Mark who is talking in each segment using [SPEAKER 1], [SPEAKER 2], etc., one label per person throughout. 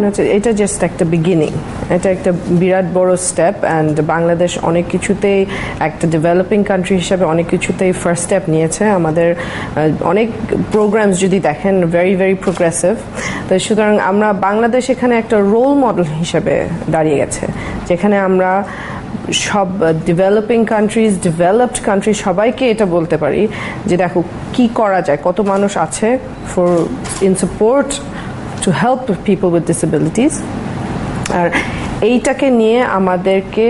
[SPEAKER 1] মনে হচ্ছে এটা জাস্ট একটা বিগিনিং, এটা একটা বিরাট বড় স্টেপ। অ্যান্ড বাংলাদেশ অনেক কিছুতেই একটা ডেভেলপিং কান্ট্রি হিসাবে অনেক কিছুতেই ফার্স্ট স্টেপ নিয়েছে। আমাদের অনেক প্রোগ্রামস যদি দেখেন ভেরি ভেরি প্রোগ্রেসিভ। তো সুতরাং আমরা বাংলাদেশ এখানে একটা রোল মডেল হিসেবে দাঁড়িয়ে গেছে, যেখানে আমরা সব ডেভেলপিং কান্ট্রিজ, ডেভেলপড কান্ট্রি সবাইকে এটা বলতে পারি যে দেখো কি করা যায়, কত মানুষ আছে for in support to help people with disabilities. আর এইটাকে নিয়ে আমাদেরকে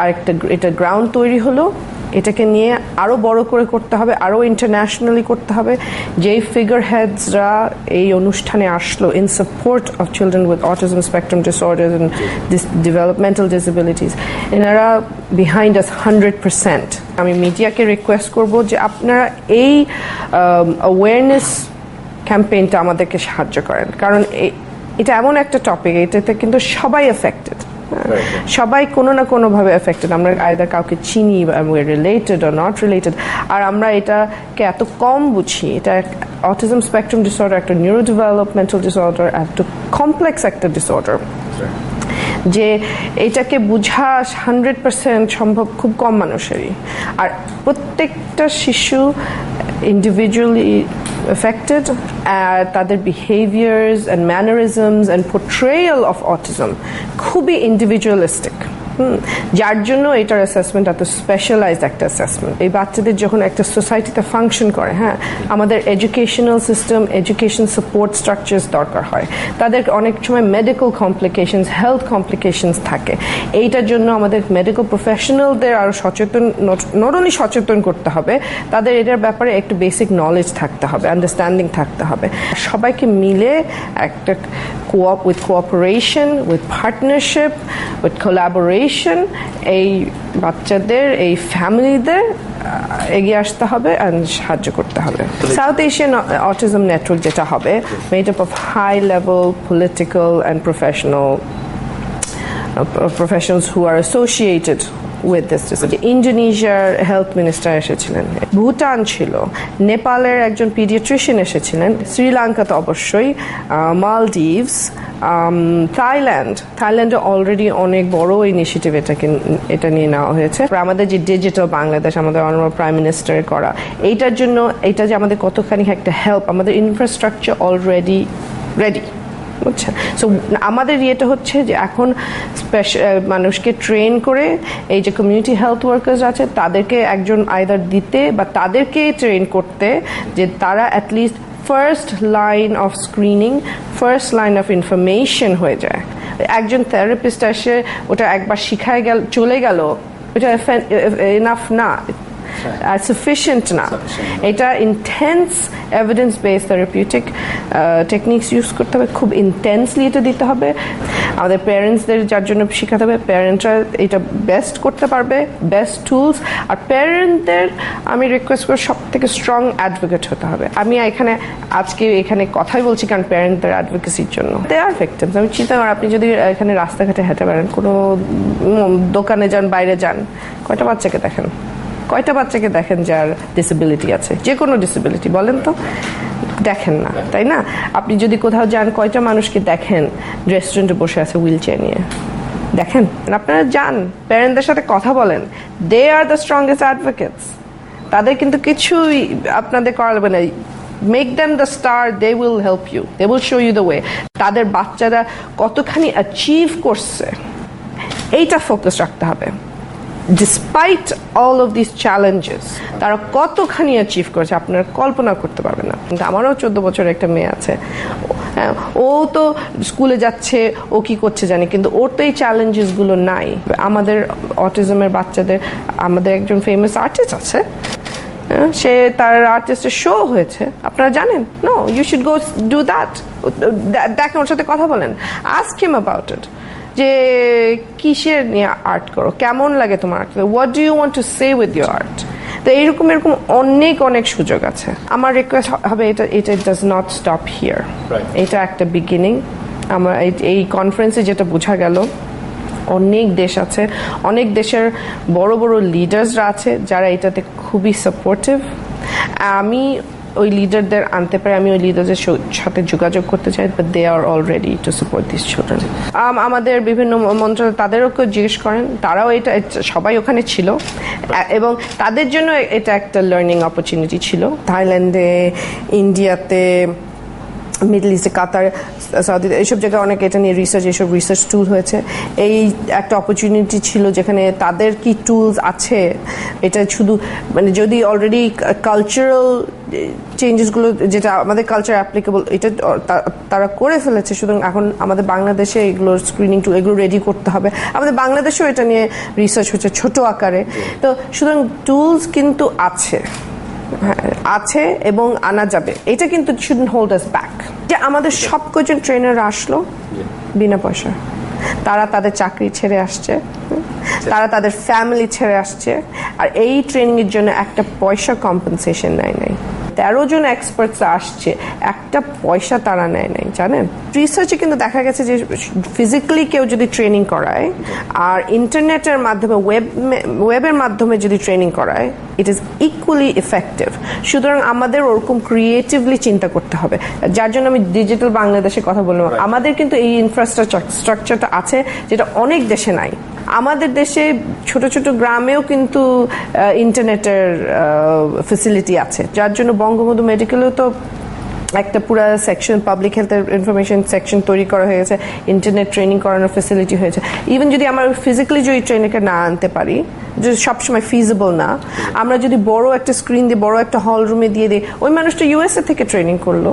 [SPEAKER 1] আরেকটা এটা গ্রাউন্ড তৈরি হলো, এটাকে নিয়ে আরও বড় করে করতে হবে, আরও ইন্টারন্যাশনালি করতে হবে। যেই ফিগার হেডসরা এই অনুষ্ঠানে আসলো in support of children with autism spectrum disorder and developmental disabilities, এনারা বিহাইন্ড আস 100%। আমি মিডিয়াকে রিকোয়েস্ট করব যে আপনারা এই অ্যাওয়ারনেস ক্যাম্পেইনটা আমাদেরকে সাহায্য করেন, কারণ এটা এমন একটা টপিক, এটাতে কিন্তু সবাই এফেক্টেড, সবাই কোনো না কোনোভাবে এফেক্টেড। আমরা আইদার কাউকে চিনি, রিলেটেড অর নট রিলেটেড। আর আমরা এটাকে এত কম বুঝি। এটা অটিজম স্পেকট্রাম ডিসঅর্ডার একটা নিউরো ডেভেলপমেন্টাল ডিসঅর্ডার, একটা কমপ্লেক্স একটা ডিসঅর্ডার, যে এটাকে বোঝা 100% সম্ভব খুব কম মানুষেরই। আর প্রত্যেকটা শিশু ইন্ডিভিজুয়ালি affected, তাদের behaviors and mannerisms and portrayal of autism খুবই individualistic, যার জন্য এটার অ্যাসেসমেন্ট এত স্পেশালাইজড একটা অ্যাসেসমেন্ট। এই বাচ্চাদের যখন একটা সোসাইটিতে ফাংশন করে, হ্যাঁ, আমাদের educational system, education support structures দরকার হয়। তাদের অনেক সময় মেডিকেল কমপ্লিকেশনস, হেলথ কমপ্লিকেশনস থাকে। এইটার জন্য আমাদের মেডিকেল প্রফেশনালদের আরও সচেতন, নট অনলি সচেতন করতে হবে, তাদের এটার ব্যাপারে একটু বেসিক নলেজ থাকতে হবে, আন্ডারস্ট্যান্ডিং থাকতে হবে। সবাইকে মিলে একটা with cooperation, with partnership, with collaboration এই বাচ্চাদের, এই ফ্যামিলিদের এগিয়ে আসতে হবে আর সাহায্য করতে হবে। সাউথ এশিয়ান অটিজম নেটওয়ার্ক যেটা হবে, made up of high level political and professionals who are associated with this disability. ইন্দোনেশিয়ার হেলথ মিনিস্টার এসেছিলেন, ভুটান ছিল, নেপালের একজন পিডিয়াট্রিশিয়ান এসেছিলেন, শ্রীলঙ্কা তো অবশ্যই, মালদ্বীপস, থাইল্যান্ডে অলরেডি অনেক বড় ইনিশিয়েটিভ এটা নিয়ে নেওয়া হয়েছে। আমাদের যে ডিজিটাল বাংলাদেশ, আমাদের অনারেবল প্রাইম মিনিস্টারের করা, এইটার জন্য এটা যে আমাদের কতখানি একটা হেল্প, আমাদের ইনফ্রাস্ট্রাকচার অলরেডি রেডি, বুঝছেন। সো আমাদের ইয়েটা হচ্ছে যে এখন মানুষকে ট্রেন করে এই যে কমিউনিটি হেলথ ওয়ার্কার্স আছে তাদেরকে একজন আইদার দিতে বা তাদেরকে ট্রেন করতে, যে তারা at least first line of screening, first line of information হয়ে যায়। একজন থেরাপিস্ট এসে ওটা একবার শিখায় গেল, চলে গেল, ওটা এনাফ না, সাফিসিয়েন্ট না। এটা intense evidence based therapeutic techniques use করতে হবে, খুব ইন্টেন্সলি এটা দিতে হবে। আমাদের প্যারেন্টসদের যার জন্য শেখাতে হবে, প্যারেন্টরা এটা বেস্ট করতে পারবে, বেস্ট টুলস। আর প্যারেন্টদের আমি রিকোয়েস্ট করি সব থেকে স্ট্রং অ্যাডভোকেট হতে হবে। আমি আজকে এখানে কথাই বলছি কারণ প্যারেন্টদের অ্যাডভোকেসির জন্য। দে আর ভিকটিমস। আমি চিন্তা করি আপনি যদি এখানে রাস্তাঘাটে হেঁটে বেড়ান, কোনো দোকানে যান, বাইরে যান, কয়টা বাচ্চাকে দেখেন যার ডিসেবিলিটি আছে, যে কোনো ডিসেবিলিটি বলেন তো, দেখেন না, তাই না? আপনি যদি কোথাও যান, কয়টা মানুষকে দেখেন রেস্টুরেন্টে বসে আছে হুইল চেয়ার নিয়ে? দেখেন। আপনারা যান, প্যারেন্টদের সাথে কথা বলেন, they are the strongest advocates. তাদের কিন্তু কিছুই আপনাদের করাবে না। Make them the star, they will help you, they will show you the way. তাদের বাচ্চারা কতখানি অ্যাচিভ করছে এইটা ফোকাস রাখতে হবে। Despite all of this challenges তারা কতখানি অ্যাচিভ করেছে আপনারা কল্পনা করতে পারবেন না। কিন্তু আমারও 14 বছরের একটা মেয়ে আছে, ও তো স্কুলে যাচ্ছে, ও কি করছে জানি, কিন্তু ওর তো এই চ্যালেঞ্জেসগুলো নাই। আমাদের অটিজমের বাচ্চাদের, আমাদের একজন ফেমাস আর্টিস্ট আছে, সে তার আর্টিস্টের শো হয়েছে, আপনারা জানেন? No, you should go do that. দেখেন, ওর সাথে কথা বলেন, আস্ক হিম অ্যাবাউট ইট, যে কিসের নিয়ে আর্ট করো, কেমন লাগে তোমার art, what do you want to say with your art. তো এরকম অনেক সুযোগ আছে। আমার রিকোয়েস্ট হবে এটা ডাজ নট স্টপ হিয়ার, এটা একটা বিগিনিং। আমার এই কনফারেন্সে যেটা বোঝা গেল, অনেক দেশ আছে, অনেক দেশের বড় লিডার্সরা আছে যারা এটাতে খুবই সাপোর্টিভ। আমি ওই লিডারদের আনতে পারি, আমি ওই লিডারদের সাথে যোগাযোগ করতে চাই, but they are all ready to support this children. আমাদের বিভিন্ন মন্ত্রণালয় তাদেরও জিজ্ঞেস করেন, তারাও এটা সবাই ওখানে ছিল এবং তাদের জন্য এটা একটা লার্নিং অপরচুনিটি ছিল। থাইল্যান্ডে, ইন্ডিয়াতে, মিডল ইস্টে, কাতার, সৌদি, এইসব জায়গায় অনেক এটা নিয়ে এইসব রিসার্চ টুল হয়েছে। এই একটা অপরচুনিটি ছিল যেখানে তাদের কি টুলস আছে, এটা শুধু মানে যদি অলরেডি কালচারাল চেঞ্জেসগুলো যেটা আমাদের কালচার অ্যাপ্লিকেবল এটা তারা করে ফেলেছে, সুতরাং এখন আমাদের বাংলাদেশে এগুলোর স্ক্রিনিং টুল এগুলো রেডি করতে হবে। আমাদের বাংলাদেশেও এটা নিয়ে রিসার্চ হচ্ছে ছোট আকারে, তো সুতরাং টুলস কিন্তু আছে এবং আনা যাবে। এটা কিন্তু শুডন্ট হোল্ড আস ব্যাক। যে আমাদের সব কজন ট্রেনাররা আসলো বিনা পয়সা, তারা তাদের চাকরি ছেড়ে আসছে, তারা তাদের ফ্যামিলি ছেড়ে আসছে, আর এই ট্রেনিং এর জন্য একটা পয়সা কম্পেনসেশন নেয় নাই। 13 জন এক্সপার্টস আসছে, একটা পয়সা তারা নেয় নাই, জানেন। রিসার্চে কিন্তু দেখা গেছে যে ফিজিক্যালি কেউ যদি ট্রেনিং করায় আর ইন্টারনেটের মাধ্যমে ওয়েবের মাধ্যমে যদি ট্রেনিং করায়, ইট ইজ ইকুয়ালি ইফেক্টিভ। সুতরাং আমাদের ওরকম ক্রিয়েটিভলি চিন্তা করতে হবে, যার জন্য আমি ডিজিটাল বাংলাদেশের কথা বললাম। আমাদের কিন্তু এই ইনফ্রাস্ট্রাকচারটা আছে যেটা অনেক দেশে নাই। আমাদের দেশে ছোট ছোট গ্রামেও কিন্তু ইন্টারনেটের ফেসিলিটি আছে, যার জন্য বঙ্গবন্ধু মেডিকেলেও তো একটা পুরো সেকশন পাবলিক হেলথের ইনফরমেশন সেকশন তৈরি করা হয়েছে, ইন্টারনেট ট্রেনিং করানোর ফেসিলিটি হয়েছে। ইভেন যদি আমরা ফিজিক্যালি যদি ট্রেনারকে না আনতে পারি, যদি সবসময় ফিজিবল না, আমরা যদি বড় একটা স্ক্রিন দিয়ে বড় একটা হল রুমে দিয়ে দিই, ওই মানুষটা ইউএসএ থেকে ট্রেনিং করলো।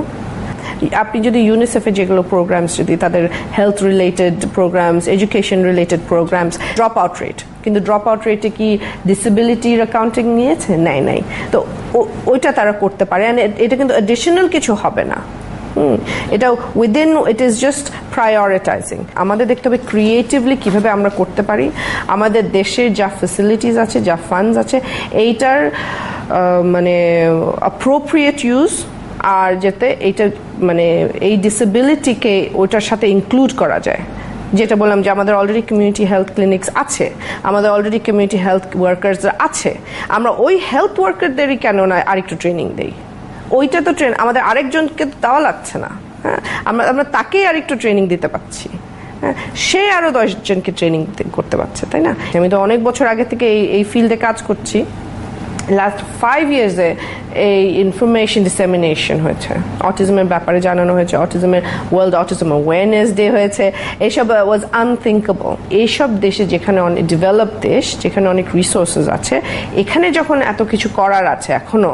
[SPEAKER 1] আপনি যদি ইউনিসেফের যেগুলো প্রোগ্রামস, যদি তাদের health related programs, education related programs, drop out rate, কিন্তু ড্রপ আউট রেটে কি ডিসেবিলিটির অ্যাকাউন্টিং নিয়েছে? নাই। তো ওইটা তারা করতে পারে, এটা কিন্তু অ্যাডিশনাল কিছু হবে না। এটা within, it is just prioritising. আমাদের দেখতে হবে ক্রিয়েটিভলি কিভাবে আমরা করতে পারি, আমাদের দেশের যা ফেসিলিটিস আছে, যা ফান্ডস আছে, এইটার মানে অ্যাপ্রোপ্রিয়েট ইউজ, আর যাতে এইটা মানে এই ডিসেবিলিটিকে ওইটার সাথে ইনক্লুড করা যায়। যেটা বললাম যে আমাদের অলরেডি কমিউনিটি হেলথ ক্লিনিক্স আছে, আমাদের অলরেডি কমিউনিটি হেলথ ওয়ার্কার্স আছে, আমরা ওই হেলথ ওয়ার্কারদেরই কেন না আরেকটু ট্রেনিং দেই? ওইটা তো আমাদের আরেকজনকে দেওয়া লাগছে না, হ্যাঁ, আমরা তাকেই আরেকটু ট্রেনিং দিতে পারছি, হ্যাঁ, সে আরো 10 জনকে ট্রেনিং করতে পারছে, তাই না? আমি তো অনেক বছর আগে থেকে এই ফিল্ডে কাজ করছি। লাস্ট 5 ইয়ার্সে এই ইনফরমেশন ডিসেমিনেশন হয়েছে, অটিজমের ব্যাপারে জানানো হয়েছে, অটিজমের ওয়ার্ল্ড অটিজম অ্যাওয়ারনেস ডে হয়েছে। এইসব ওয়াজ আনথিঙ্কেবল। এইসব দেশে যেখানে অনেক ডেভেলপ দেশ, যেখানে অনেক রিসোর্সেস আছে, এখানে যখন এত কিছু করার আছে এখনো,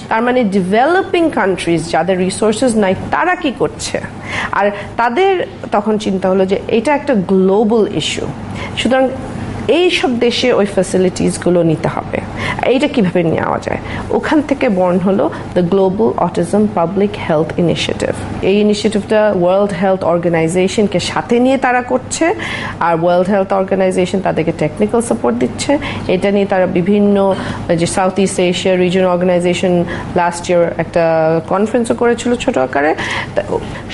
[SPEAKER 1] তার মানে ডেভেলপিং কান্ট্রিজ যাদের রিসোর্সেস নাই তারা কি করছে? আর তাদের তখন চিন্তা হলো যে এটা একটা গ্লোবাল ইস্যু, সুতরাং এইসব দেশে ওই ফ্যাসিলিটিসগুলো নিতে হবে। এইটা কিভাবে নেওয়া যায়? ওখান থেকে বর্ন হলো the global autism public health initiative. এই ইনিশিয়েটিভটা ওয়ার্ল্ড হেলথ অর্গানাইজেশনকে সাথে নিয়ে তারা করছে, আর ওয়ার্ল্ড হেলথ অর্গানাইজেশন তাদেরকে টেকনিক্যাল সাপোর্ট দিচ্ছে। এটা নিয়ে তারা বিভিন্ন যে south east Asia region organisation last year একটা কনফারেন্সও করেছিল ছোট আকারে।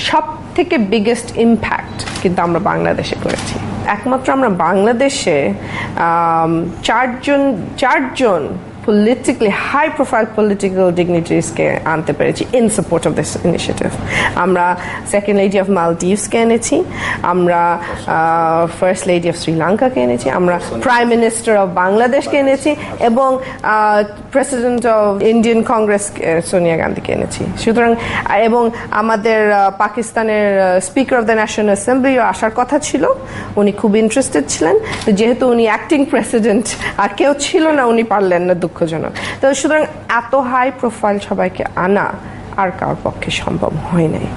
[SPEAKER 1] সব থেকে বিগেস্ট ইম্প্যাক্ট কিন্তু আমরা বাংলাদেশে করেছি। একমাত্র আমরা বাংলাদেশে চারজন politically high profile political dignitaries-কে আনতে পেরেছি in support of this initiative. আমরা Second Lady of Maldives-কে এনেছি, আমরা First Lady of Sri Lanka-কে এনেছি, আমরা Prime Minister of Bangladesh-কে এনেছি এবং President of Indian Congress Sonia গান্ধীকে এনেছি। সুতরাং এবং আমাদের পাকিস্তানের স্পিকার অফ দ্য ন্যাশনাল অ্যাসেম্বলিও আসার কথা ছিল, উনি খুব ইন্টারেস্টেড ছিলেন, তো যেহেতু উনি অ্যাক্টিং প্রেসিডেন্ট আর কেউ ছিল না, উনি পারলেন না, দুঃখজনক। তো সুতরাং এত হাই প্রোফাইল সবাইকে আনা আর কারোর পক্ষে সম্ভব হয় নাই।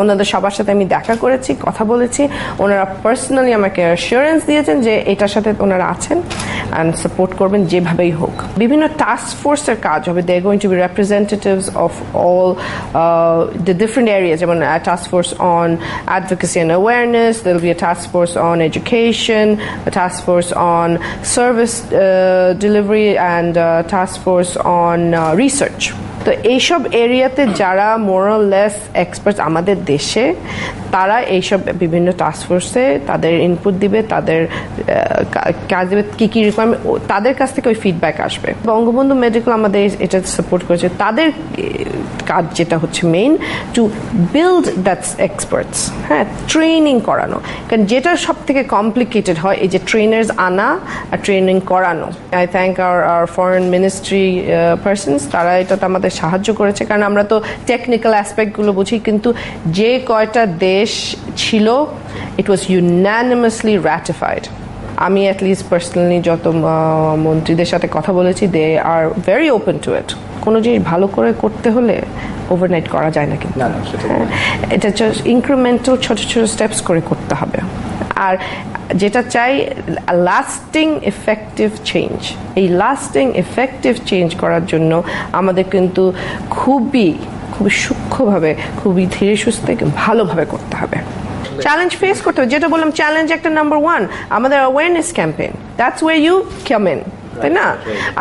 [SPEAKER 1] ওনাদের সবার সাথে আমি দেখা করেছি, কথা বলেছি, ওনারা পার্সোনালি আমাকে অ্যাসিওরেন্স দিয়েছেন যে এটার সাথে ওনারা আছেন অ্যান্ড সাপোর্ট করবেন যেভাবেই হোক। বিভিন্ন টাস্ক ফোর্সের কাজ হবে, they are going to be representatives of all the different areas, যেমন task force on advocacy and awareness, there will be a task force on education, a task force on service delivery, and a task force on research. তো এইসব এরিয়াতে যারা মোরালেস experts আমাদের দেশে, তারা এইসব বিভিন্ন টাস্কফোর্সে তাদের ইনপুট দিবে, তাদের কাজ দেবে, কী কী রিকোয়ারমেন্ট, তাদের কাছ থেকে ওই ফিডব্যাক আসবে। বঙ্গবন্ধু মেডিকেল আমাদের এটা সাপোর্ট করেছে। তাদের কাজ যেটা হচ্ছে main, to build that experts, হ্যাঁ, ট্রেনিং করানো। কারণ যেটা সব থেকে কমপ্লিকেটেড হয় এই যে ট্রেনার্স আনা আর ট্রেনিং করানো। I thank our foreign ministry persons, তারা এটাতে আমাদের সাহায্য করেছে। কারণ আমরা তো টেকনিক্যাল অ্যাসপেক্টগুলো বুঝি, কিন্তু যে কয়টা দেশ ছিল, ইট ওয়াজ ইউনানিমাসলি র্যাটিফাইড। আমি অ্যাটলিস্ট পার্সোনালি যত মন্ত্রীদের সাথে কথা বলেছি, দে আর ভেরি ওপেন টু ইট। কোনো জিনিস ভালো করে করতে হলে ওভারনাইট করা যায় না, কিন্তু এটা ইনক্রিমেন্টাল ছোট ছোট স্টেপস করে করতে হবে। আর যেটা চাই লাস্টিং এফেক্টিভ চেঞ্জ, এই লাস্টিং এফেক্টিভ চেঞ্জ করার জন্য আমাদের কিন্তু খুবই সূক্ষ্মভাবে, খুবই ধীরে সুস্থে ভালোভাবে করতে হবে। চ্যালেঞ্জ ফেস করতে হবে, যেটা বললাম, চ্যালেঞ্জ একটা নাম্বার 1 আমাদের awareness campaign, that's way you come in, তাই না?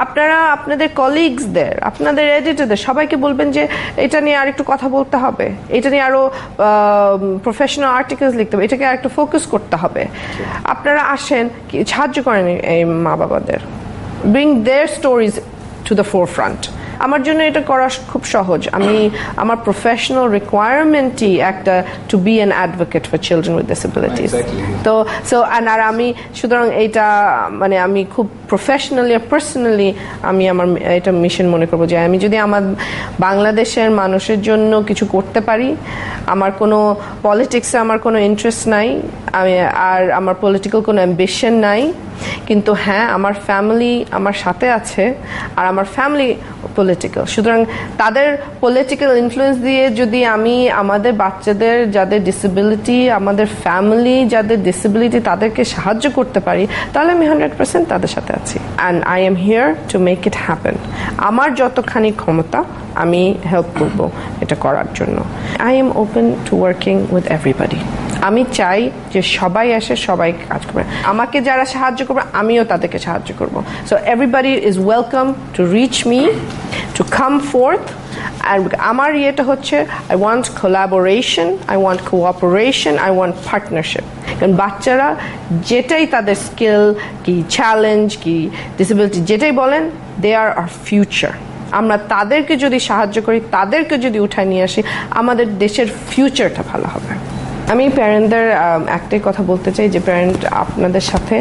[SPEAKER 1] আপনারা আপনাদের কলিগসদের, আপনাদের এডিটরদের সবাইকে বলবেন যে এটা নিয়ে আর একটু কথা বলতে হবে, এটা নিয়ে আরো প্রফেশনাল আর্টিকেলস লিখতে হবে, এটাকে আর একটু ফোকাস করতে হবে। আপনারা আসেন, সাহায্য করেন এই মা বাবাদের, bring their stories to the forefront. আমার জন্য এটা করা খুব সহজ। আমি আমার প্রফেশনাল রিকোয়ারমেন্টই একটা to be an advocate for children with disabilities. তো আর আমি সুতরাং এইটা মানে আমি খুব প্রফেশনালি আর পার্সোনালি আমি আমার এটা মিশন মনে করবো যে আমি যদি আমার বাংলাদেশের মানুষের জন্য কিছু করতে পারি, আমার কোনো পলিটিক্সে আমার কোনো ইন্টারেস্ট নাই, আর আমার পলিটিক্যাল কোনো অ্যাম্বিশন নাই, কিন্তু হ্যাঁ আমার ফ্যামিলি আমার সাথে আছে, আর আমার ফ্যামিলি পলিটিক্যাল। সুতরাং তাদের পলিটিক্যাল ইনফ্লুয়েন্স দিয়ে যদি আমি আমাদের বাচ্চাদের যাদের ডিসেবিলিটি, আমাদের ফ্যামিলি যাদের ডিসেবিলিটি, তাদেরকে সাহায্য করতে পারি, তাহলে আমি 100% তাদের সাথে আছি। And I am here to make it happen. আমার যতখানি ক্ষমতা আমি হেল্প করব এটা করার জন্য। I am open to working with everybody. আমি চাই যে সবাই এসে সবাই কাজ করবে, আমাকে যারা সাহায্য করবে আমিও তাদেরকে সাহায্য করব। So everybody is welcome to reach me, to come forth. আর আমার ইয়েটা হচ্ছে I want collaboration, I want cooperation, I want partnership. কারণ বাচ্চারা যেটাই তাদের স্কিল কি চ্যালেঞ্জ কি ডিসেবিলিটি যেটাই বলেন, দে আর আওয়ার ফিউচার। আমরা তাদেরকে যদি সাহায্য করি, তাদেরকে যদি উঠায় নিয়ে আসি, আমাদের দেশের ফিউচারটা ভালো হবে। আমি প্যারেন্টদের একটাই কথা বলতে চাই যে প্যারেন্ট, আপনাদের সাথে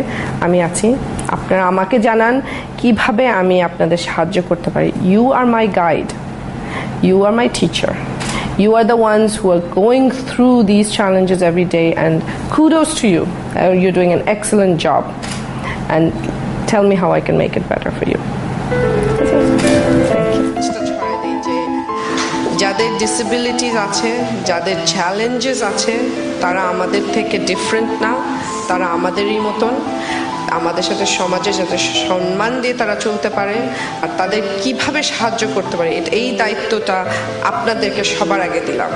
[SPEAKER 1] আমি আছি। আপনারা আমাকে জানান কিভাবে আমি আপনাদের সাহায্য করতে পারি। You are my guide, you are my teacher, you are the ones who are going through these challenges every day, and kudos to you. You're doing an excellent job, and tell me how I can make it better for you. Thank you. যাদের disabilities আছে, যাদের challenges আছে, তারা আমাদের থেকে different না, তারা আমাদেরই মতন। আমাদের সাথে সমাজে যাতে সম্মান দিয়ে তারা চলতে পারে, আর তাদের কিভাবে সাহায্য করতে পারে, এই দায়িত্বটা আপনাদেরকে সবার আগে দিলাম।